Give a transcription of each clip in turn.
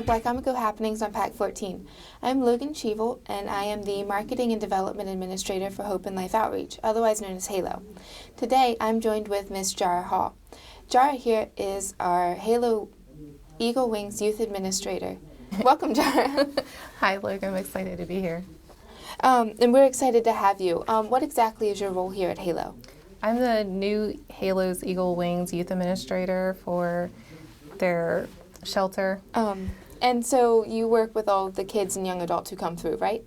of Wicomico Happenings on Pack 14. I'm Logan Cheevel, and I am the Marketing and Development Administrator for Hope and Life Outreach, otherwise known as HALO. Today, I'm joined with Ms. Jara Hall. Jara here is our HALO Eagle Wings Youth Administrator. Welcome, Jara. Hi, Logan. I'm excited to be here. And we're excited to have you. What exactly is your role here at HALO? I'm the new HALO's Eagle Wings Youth Administrator for their shelter. And so you work with all of the kids and young adults who come through, right?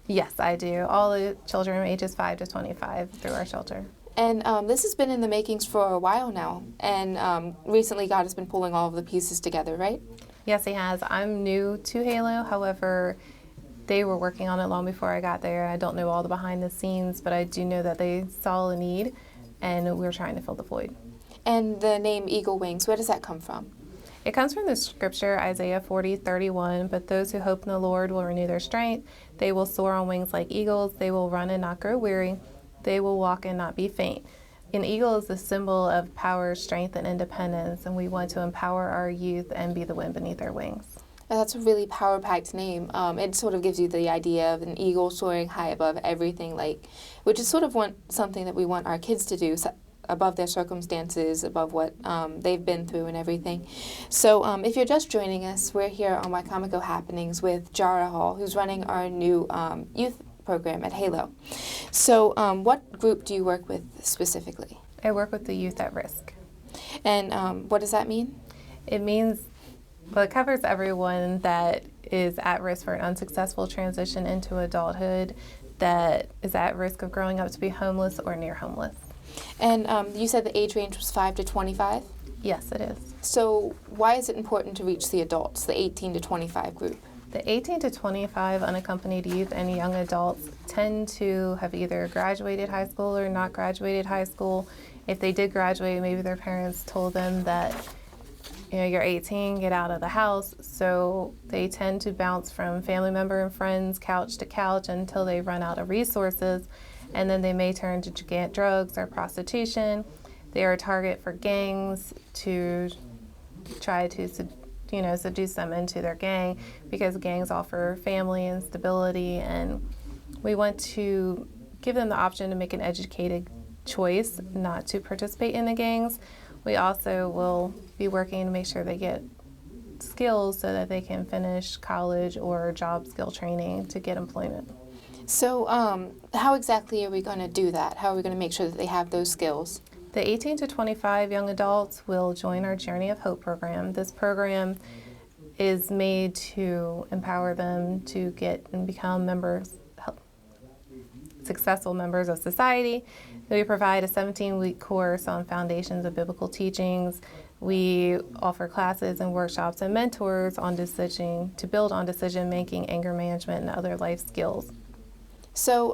Yes, I do. All the children ages 5 to 25 through our shelter. And this has been in the makings for a while now, and recently God has been pulling all of the pieces together, right? Yes, he has. I'm new to HALO. However, they were working on it long before I got there. I don't know all the behind the scenes, but I do know that they saw a need, and we're trying to fill the void. And the name Eagle Wings, where does that come from? It comes from the scripture, Isaiah 40:31, but those who hope in the Lord will renew their strength. They will soar on wings like eagles. They will run and not grow weary. They will walk and not be faint. An eagle is the symbol of power, strength, and independence, and we want to empower our youth and be the wind beneath their wings. That's a really power-packed name. It sort of gives you the idea of an eagle soaring high above everything, which is sort of something that we want our kids to do, above their circumstances, above what they've been through and everything. So if you're just joining us, we're here on Wicomico Happenings with Jara Hall, who's running our new youth program at HALO. So what group do you work with specifically? I work with the youth at risk. And what does that mean? It means, well, it covers everyone that is at risk for an unsuccessful transition into adulthood, that is at risk of growing up to be homeless or near homeless. And you said the age range was 5 to 25? Yes, it is. So why is it important to reach the adults, the 18 to 25 group? The 18 to 25 unaccompanied youth and young adults tend to have either graduated high school or not graduated high school. If they did graduate, maybe their parents told them that, you're 18, get out of the house. So they tend to bounce from family member and friends, couch to couch, until they run out of resources. And then they may turn to drugs or prostitution. They are a target for gangs to try to seduce them into their gang, because gangs offer family and stability, and we want to give them the option to make an educated choice not to participate in the gangs. We also will be working to make sure they get skills so that they can finish college or job skill training to get employment. So how exactly are we going to do that? How are we going to make sure that they have those skills? The 18 to 25 young adults will join our Journey of Hope program. This program is made to empower them to get and become successful members of society. We provide a 17-week course on foundations of biblical teachings. We offer classes and workshops and mentors on to build on decision making, anger management, and other life skills. So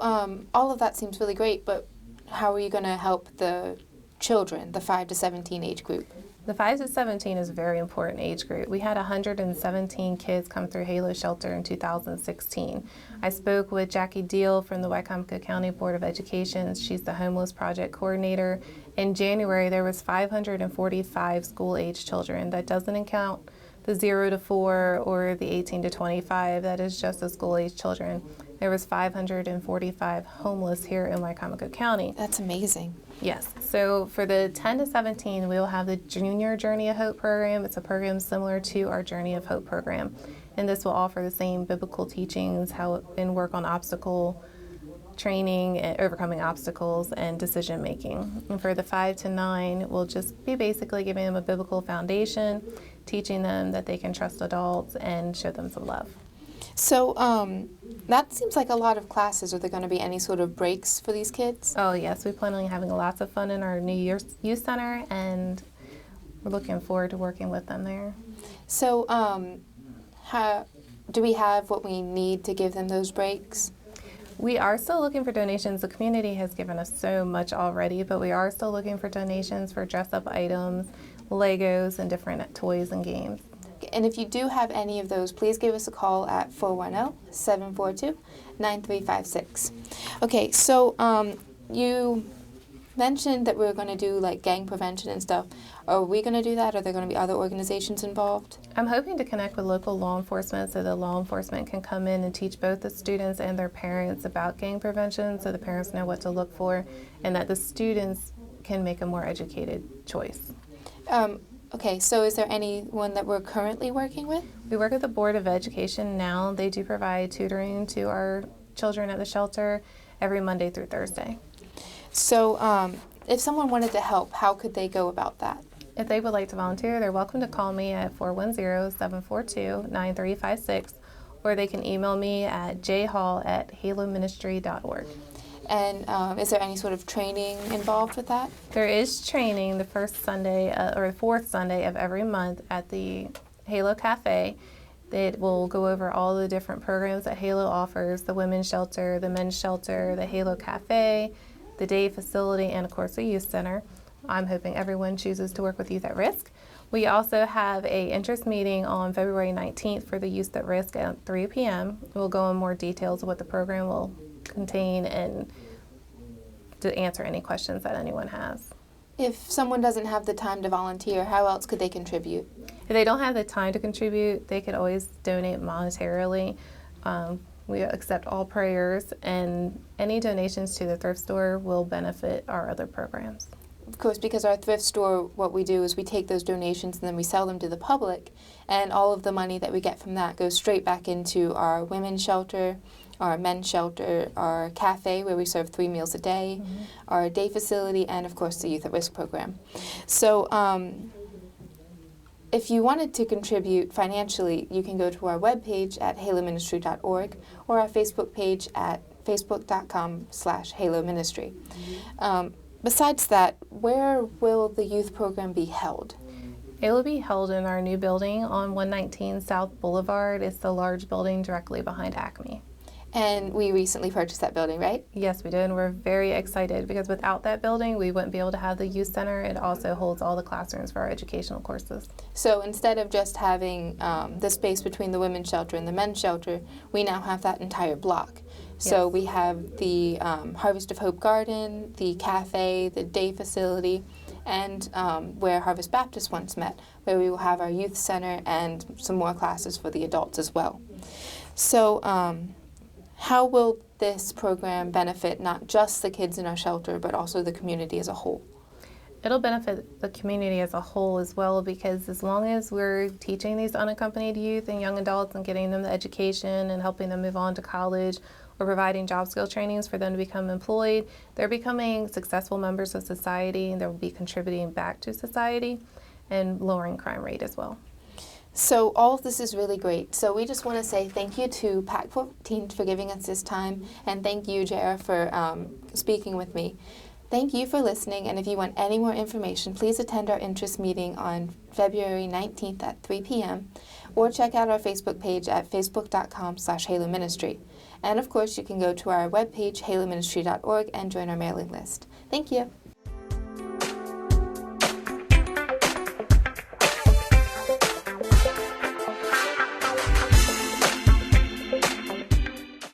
all of that seems really great, but how are you going to help the children, the 5 to 17 age group? The 5 to 17 is a very important age group. We had 117 kids come through HALO Shelter in 2016. I spoke with Jackie Deal from the Wicomico County Board of Education. She's the Homeless Project Coordinator. In January, there was 545 school-age children. That doesn't count the 0 to 4 or the 18 to 25. That is just the school-age children. There was 545 homeless here in Wicomico County. That's amazing. Yes. So for the 10 to 17, we will have the Junior Journey of Hope program. It's a program similar to our Journey of Hope program. And this will offer the same biblical teachings, and work on obstacle training and overcoming obstacles and decision making. And for the 5 to 9, we'll just be basically giving them a biblical foundation, teaching them that they can trust adults and show them some love. So that seems like a lot of classes. Are there going to be any sort of breaks for these kids? Oh, yes. We plan on having lots of fun in our new youth center, and we're looking forward to working with them there. So do we have what we need to give them those breaks? We are still looking for donations. The community has given us so much already, but we are still looking for donations for dress-up items, Legos, and different toys and games. And if you do have any of those, please give us a call at 410-742-9356. Okay, so you mentioned that we're going to do like gang prevention and stuff. Are we going to do that? Are there going to be other organizations involved? I'm hoping to connect with local law enforcement so the law enforcement can come in and teach both the students and their parents about gang prevention so the parents know what to look for and that the students can make a more educated choice. Okay, so is there anyone that we're currently working with? We work with the Board of Education now. They do provide tutoring to our children at the shelter every Monday through Thursday. So if someone wanted to help, how could they go about that? If they would like to volunteer, they're welcome to call me at 410-742-9356, or they can email me at jhall@haloministry.org. And is there any sort of training involved with that? There is training the first Sunday or the fourth Sunday of every month at the Halo Cafe. It will go over all the different programs that Halo offers, the women's shelter, the men's shelter, the Halo Cafe, the day facility, and of course the youth center. I'm hoping everyone chooses to work with Youth at Risk. We also have a interest meeting on February 19th for the Youth at Risk at 3 p.m. We'll go in more details of what the program will contain and to answer any questions that anyone has. If someone doesn't have the time to volunteer, how else could they contribute? If they don't have the time to contribute, they could always donate monetarily. We accept all prayers, and any donations to the thrift store will benefit our other programs. Of course, because our thrift store, what we do is we take those donations and then we sell them to the public, and all of the money that we get from that goes straight back into our women's shelter, our men's shelter, our cafe where we serve 3 meals a day, our day facility, and of course the Youth at Risk program. So if you wanted to contribute financially, you can go to our webpage at haloministry.org or our Facebook page at facebook.com/haloministry. Besides that, where will the youth program be held? It will be held in our new building on 119 South Boulevard. It's the large building directly behind Acme. And we recently purchased that building, right? Yes, we did, and we're very excited because without that building, we wouldn't be able to have the youth center. It also holds all the classrooms for our educational courses. So instead of just having the space between the women's shelter and the men's shelter, we now have that entire block. So Yes. we have the Harvest of Hope Garden, the cafe, the day facility, and where Harvest Baptist once met, where we will have our youth center and some more classes for the adults as well. So how will this program benefit not just the kids in our shelter, but also the community as a whole? It'll benefit the community as a whole as well, because as long as we're teaching these unaccompanied youth and young adults and getting them the education and helping them move on to college or providing job skill trainings for them to become employed, they're becoming successful members of society and they'll be contributing back to society and lowering crime rate as well. So all of this is really great. So we just want to say thank you to PAC 14 for giving us this time, and thank you, Jara, for speaking with me. Thank you for listening, and if you want any more information, please attend our interest meeting on February 19th at 3 p.m. or check out our Facebook page at facebook.com/haloministry. And of course, you can go to our webpage, haloministry.org, and join our mailing list. Thank you.